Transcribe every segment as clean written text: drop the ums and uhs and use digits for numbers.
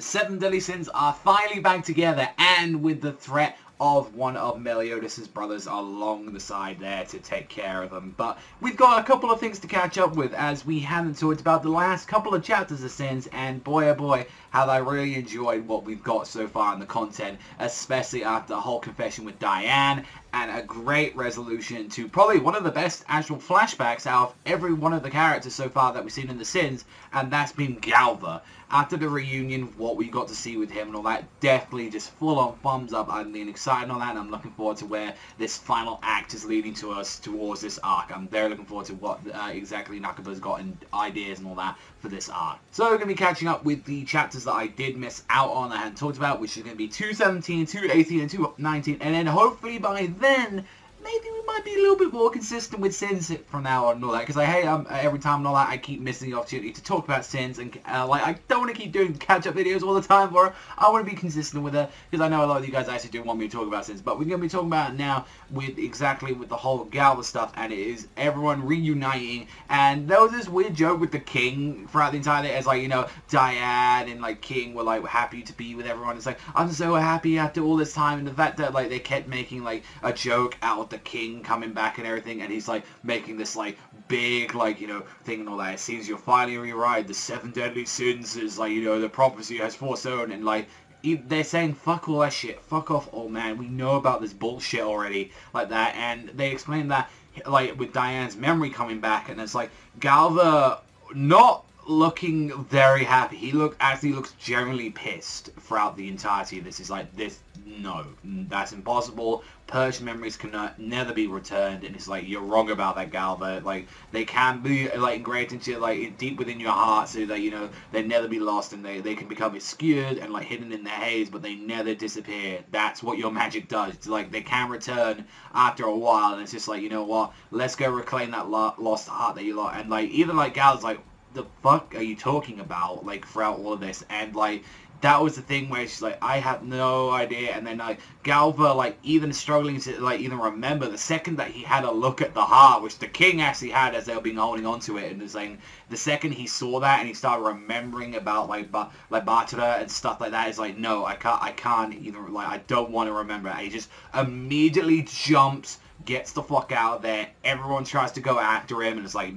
Seven Deadly Sins are finally back together, and with the threat of one of Meliodas' brothers along the side there to take care of them. But we've got a couple of things to catch up with, as we haven't talked about the last couple of chapters of Sins, and boy oh boy, have I really enjoyed what we've got so far in the content, especially after the whole confession with Diane, and a great resolution to probably one of the best actual flashbacks out of every one of the characters so far that we've seen in the Sins, and that's been Galva. After the reunion, what we got to see with him and all that, definitely just full on thumbs up. I'm being excited on that, and I'm looking forward to where this final act is leading to us towards this arc. I'm very looking forward to what exactly Nakaba's got in ideas and all that for this arc. So we're going to be catching up with the chapters that I did miss out on, I hadn't talked about, which is going to be 217, 218, and 219, and then hopefully by then, maybe we might be a little bit more consistent with Sins from now on and all that, because I hate every time and all that I keep missing the opportunity to talk about Sins, and like I don't want to keep doing catch-up videos all the time for it. I want to be consistent with it, because I know a lot of you guys actually do want me to talk about Sins, but we're going to be talking about it now with the whole Galva stuff, and it is everyone reuniting, and there was this weird joke with the King throughout the entire day, as like, you know, Diane and like King were like happy to be with everyone. It's like, I'm so happy after all this time, and the fact that like they kept making like a joke out of the King coming back and everything, and he's like making this like big like, you know, thing and all that. It seems you're finally rewrite the seven deadly sins, is like, you know, the prophecy has foresown, and like they're saying fuck all that shit, fuck off, old man, we know about this bullshit already, like that. And they explain that like with Diane's memory coming back, and it's like Galva not looking very happy. He actually looks generally pissed throughout the entirety of this. He's like, this, no, that's impossible. Purged memories can never be returned, and it's like, you're wrong about that, Galva. Like, they can be like engraved into like deep within your heart, so that, you know, they never be lost, and they can become obscured and like hidden in the haze, but they never disappear. That's what your magic does. It's like they can return after a while, and it's just like, you know what, let's go reclaim that lost heart that you lost. And like even like Galva's like, the fuck are you talking about, like throughout all of this? And like that was the thing where she's like, I have no idea. And then like Galva, like even struggling to like even remember the second that he had a look at the heart, which the King actually had as they were being holding on to it, and it's like the second he saw that and he started remembering about like Batra and stuff like that, it's like, no, I can't even, like I don't want to remember. And he just immediately jumps, gets the fuck out of there. Everyone tries to go after him, and it's like,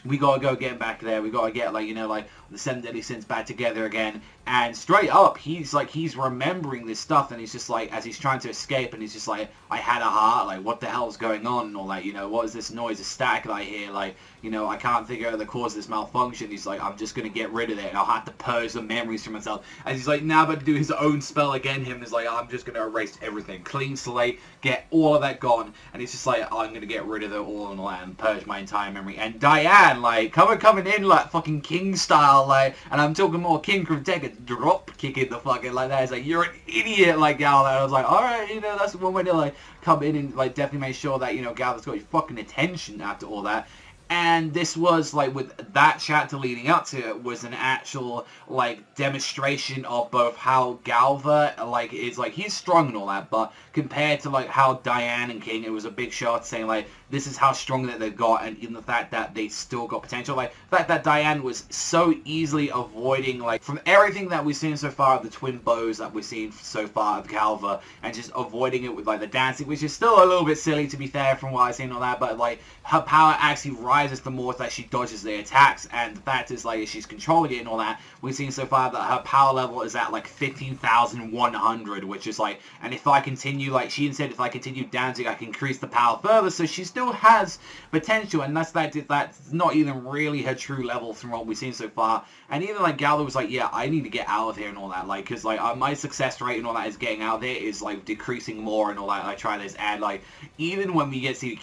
we gotta go get back there. We gotta get, like, you know, like the seven deadly sins back together again. And straight up, he's remembering this stuff, and he's just like, as he's trying to escape, and he's just like, I had a heart, like what the hell's going on and all that, you know, what is this noise, a static that I hear, like, you know, I can't figure out the cause of this malfunction. He's like, I'm just gonna get rid of it, and I'll have to purge the memories from myself. And he's like, now about to do his own spell again. Him is like, I'm just gonna erase everything, clean slate, get all of that gone. And he's just like, I'm gonna get rid of it all and all that, and purge my entire memory. And Diane, like, coming in like fucking King style, like, and I'm talking more King Krateka, drop kicking the fucking like that. It's like, you're an idiot, like Galva. I was like, alright, you know, that's one way to like come in and like definitely make sure that, you know, Galva's got your fucking attention after all that. And this was, like, with that chapter leading up to it, was an actual, like, demonstration of both how Galva, like, is, like, he's strong and all that, but compared to, like, how Diane and King, it was a big shot saying, like, this is how strong that they've got, and even the fact that they still got potential. Like, the fact that Diane was so easily avoiding, like, from everything that we've seen so far, the twin bows that we've seen so far of Galva, and just avoiding it with, like, the dancing, which is still a little bit silly, to be fair, from what I've seen and all that, but, like, her power actually rises the more that she dodges the attacks, and the fact is, like, she's controlling it and all that. We've seen so far that her power level is at, like, 15,100, which is, like, and if I continue, like, she said, if I continue dancing, I can increase the power further, so she still has potential, and that's not even really her true level from what we've seen so far. And even, like, Galva was like, yeah, I need to get out of here and all that, like, because, like, my success rate and all that is getting out of there is, like, decreasing more and all that. I try this, and, like, even when we get to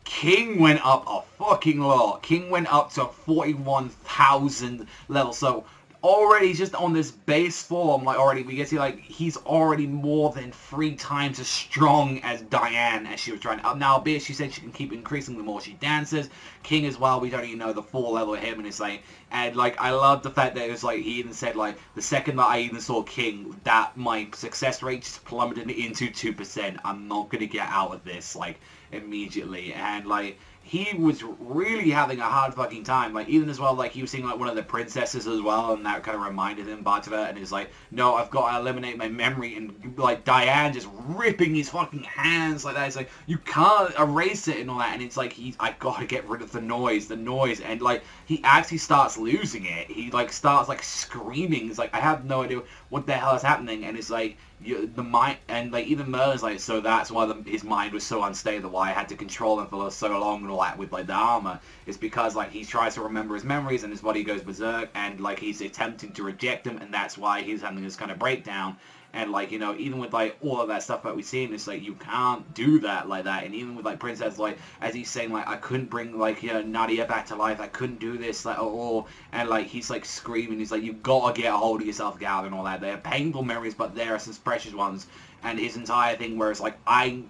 King went up a fucking lot. King went up to 41,000 level. So already just on this base form, like already we get to, like, he's already more than 3 times as strong as Diane as she was trying to. Now, albeit she said she can keep increasing the more she dances. King as well, we don't even know the full level of him, and it's like, and like I love the fact that it was like he even said, like, the second that I even saw King, that my success rate just plummeted into 2%. I'm not gonna get out of this. Like, immediately, and like he was really having a hard fucking time. Like, even as well, like, he was seeing, like, one of the princesses as well, and that kind of reminded him, Bartova, and he's like, no, I've got to eliminate my memory, and, like, Diane just ripping his fucking hands like that. It's like, you can't erase it and all that, and it's like, I gotta get rid of the noise, and, like, he actually starts losing it. He, like, starts, like, screaming. It's like, I have no idea what the hell is happening, and it's like, the mind, and like even Merlin's like, so that's why his mind was so unstable, why I had to control him for so long and all that with like the armor. It's because like he tries to remember his memories and his body goes berserk, and like he's attempting to reject them, and that's why he's having this kind of breakdown. And like, you know, even with like all of that stuff that we've seen, it's like you can't do that like that. And even with like Princess, like as he's saying, like I couldn't bring like, you know, Nadia back to life, I couldn't do this like at all. And like he's like screaming, he's like, you gotta get a hold of yourself, Gal, and all that. They're painful memories, but there are some precious ones. And his entire thing where it's like I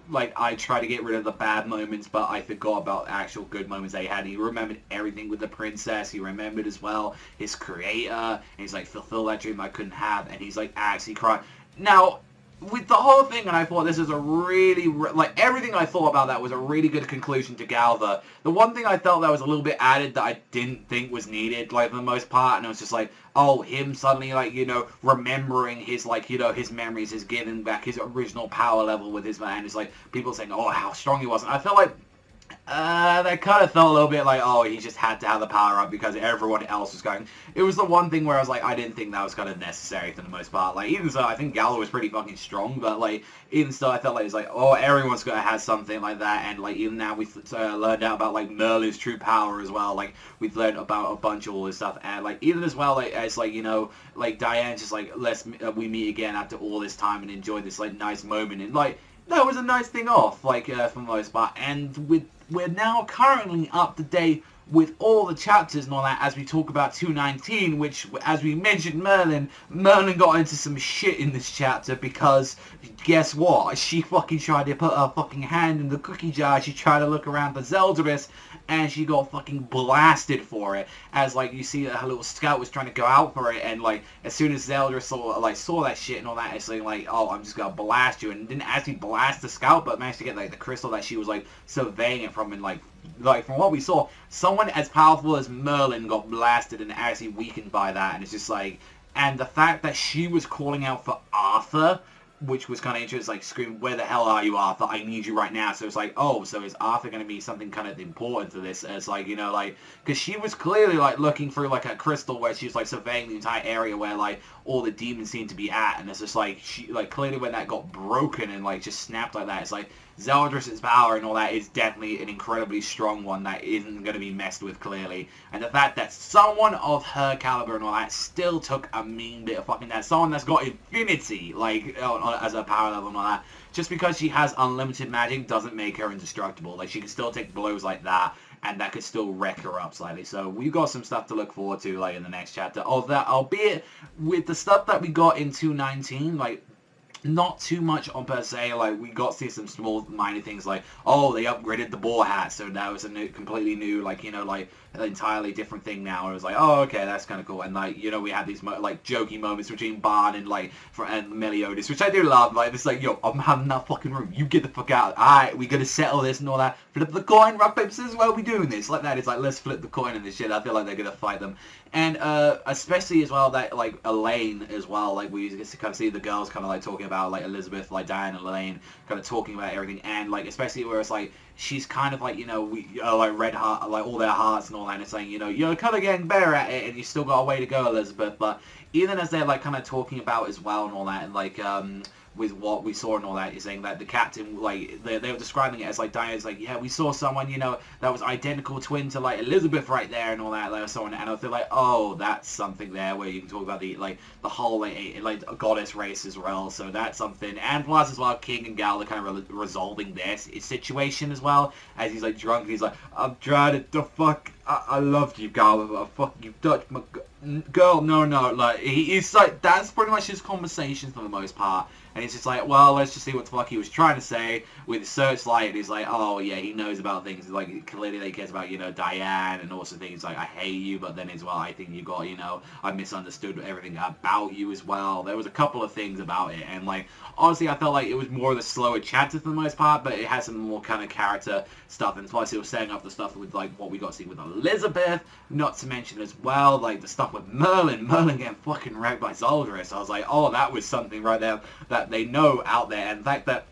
try to get rid of the bad moments, but I forgot about actual good moments they had. He remembered everything with the princess. He remembered as well his creator, and he's like, fulfill that dream I couldn't have. And he's like actually crying. Now, with the whole thing, and I thought this is a really, like, everything I thought about that was a really good conclusion to Galva. The one thing I felt that was a little bit added that I didn't think was needed, like, for the most part, and it was just like, oh, him suddenly, like, you know, remembering his, like, you know, his memories, his giving back his original power level with his man. It's like, people saying, oh, how strong he was. And I felt like, that kind of felt a little bit like, oh, he just had to have the power up because everyone else was going. It was the one thing where I was like, I didn't think that was kind of necessary for the most part. Like, even so, I think Gallo was pretty fucking strong, but, like, even still, I felt like it's like, oh, everyone's gonna have something like that, and, like, even now we've learned out about, like, Merlin's true power as well. Like, we've learned about a bunch of all this stuff, and, like, even as well, like, as, like, you know, like, Diane's just like, we meet again after all this time and enjoy this, like, nice moment, and, like, that was a nice thing off, like, for the most part, and we're now currently up to date with all the chapters and all that as we talk about 219, which, as we mentioned, Merlin got into some shit in this chapter because, guess what? She fucking tried to put her fucking hand in the cookie jar. She tried to look around for Zeldris, and she got fucking blasted for it. As, like, you see that her little scout was trying to go out for it, and, like, as soon as Zeldris saw that shit and all that, it's like, oh, I'm just gonna blast you, and didn't actually blast the scout, but managed to get, like, the crystal that she was, like, surveying it from, and, like, from what we saw, someone as powerful as Merlin got blasted and actually weakened by that, and it's just like, and the fact that she was calling out for Arthur, which was kind of interesting, like screaming, where the hell are you, Arthur? I need you right now. So it's like, oh, so is Arthur going to be something kind of important to this? It's like, you know, like, because she was clearly, like, looking through, like, a crystal where she was, like, surveying the entire area where, like, all the demons seem to be at, and it's just like, she, like, clearly when that got broken and, like, just snapped like that, it's like, Zeldris' power and all that is definitely an incredibly strong one that isn't going to be messed with, clearly. And the fact that someone of her caliber and all that still took a mean bit of fucking that. Someone that's got infinity, like, as a power level and all that. Just because she has unlimited magic doesn't make her indestructible. Like, she can still take blows like that, and that could still wreck her up slightly. So we've got some stuff to look forward to, like, in the next chapter. Of that, albeit with the stuff that we got in 219, like, not too much on per se. Like, we got to see some small minor things like, oh, they upgraded the boar hat, so that was a new, completely new, like, you know, like, an entirely different thing now. And it was like, oh, okay, that's kind of cool. And, like, you know, we had these like jokey moments between Bard and, like, and Meliodas, which I do love. Like, it's like, yo, I'm having that fucking room, you get the fuck out. Alright, we gotta settle this and all that. Flip the coin, rock paper scissors, why are we doing this? Like that, it's like, let's flip the coin and this shit. I feel like they're gonna fight them. And especially as well that, like, Elaine as well, like, we get to kind of see the girls kind of like talking about, like, Elizabeth, like Diane and Elaine kind of talking about everything, and, like, especially where it's like she's kind of like, you know, we like red heart, like all their hearts and all that, and it's saying, you know, you're kind of getting better at it and you still got a way to go, Elizabeth. But even as they're, like, kind of talking about as well and all that, and, like, with what we saw and all that, you're saying that the captain, like, they were describing it as, like, Diane's like, yeah, we saw someone, you know, that was identical twin to, like, Elizabeth right there and all that, like, so on, and I feel like, oh, that's something there where you can talk about the, like, the whole, like goddess race as well, so that's something. And plus as well, King and Gal are kind of resolving their situation as well, as he's, like, drunk, and he's like, I'm trying to fuck, I loved you, Gal, but fuck, you touched my, girl, no, like, he's like, that's pretty much his conversation for the most part. And he's just like, well, let's just see what the fuck he was trying to say with Searchlight. He's like, oh, yeah, he knows about things. Like, clearly he cares about, you know, Diane, and also things like, I hate you, but then as well, I think you got, you know, I misunderstood everything about you as well. There was a couple of things about it, and, like, honestly, I felt like it was more of the slower chapter for the most part, but it had some more kind of character stuff, and plus it was setting up the stuff with, like, what we got to see with Elizabeth, not to mention as well, like, the stuff with Merlin getting fucking wrecked by Zoldris. I was like, oh, that was something right there that they know out there, and the fact that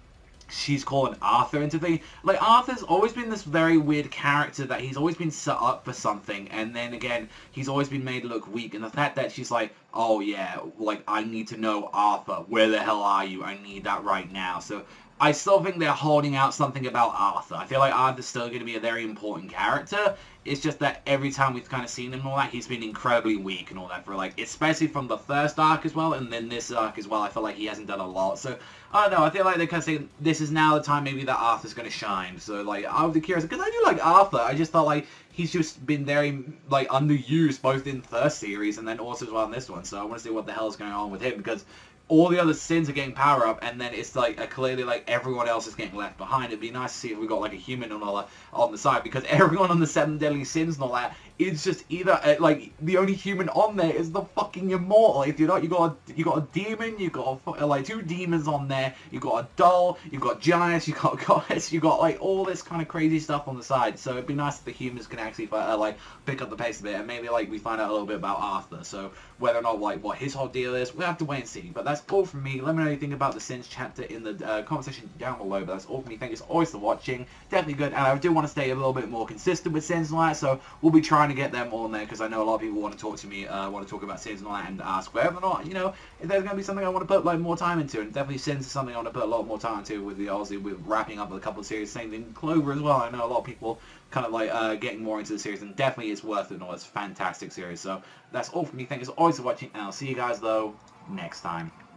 she's calling Arthur into things. Like, Arthur's always been this very weird character that he's always been set up for something, and then again, he's always been made look weak, and the fact that she's like, oh yeah, like, I need to know Arthur, where the hell are you? I need that right now. So I still think they're holding out something about Arthur. I feel like Arthur's still going to be a very important character. It's just that every time we've kind of seen him and all that, he's been incredibly weak and all that for, like, especially from the first arc as well, and then this arc as well, I feel like he hasn't done a lot. So, I don't know, I feel like they're kind of saying this is now the time maybe that Arthur's going to shine. So, like, I would be curious, because I do like Arthur, I just felt like he's just been very, like, underused both in the first series and then also as well in this one. So I want to see what the hell is going on with him, because all the other sins are getting power up, and then it's like clearly like everyone else is getting left behind. It'd be nice to see if we got like a human on all that, on the side, because everyone on the 7 deadly sins and all that is just either like the only human on there is the fucking immortal. If you're not, you got a demon, you got like 2 demons on there, you got a doll, you got giants, you got goddess, you got like all this kind of crazy stuff on the side. So it'd be nice if the humans can actually like pick up the pace a bit, and maybe like we find out a little bit about Arthur. So whether or not like what his whole deal is, we'll have to wait and see. But that's all from me. Let me know what you think about the Sins chapter in the comment section down below. But that's all from me. Thank you as always for watching. Definitely good, and I do want to stay a little bit more consistent with Sins and all that, so we'll be trying to get them all in there, because I know a lot of people want to talk to me, want to talk about Sins and all that, and ask whether or not, you know, if there's going to be something I want to put like more time into. And definitely Sins is something I want to put a lot more time into, with the obviously with wrapping up with a couple of series. Same thing Clover as well. I know a lot of people kind of like getting more into the series, and definitely it's worth it and all. It's a fantastic series. So that's all from me. Thank you as always for watching, and I'll see you guys though next time.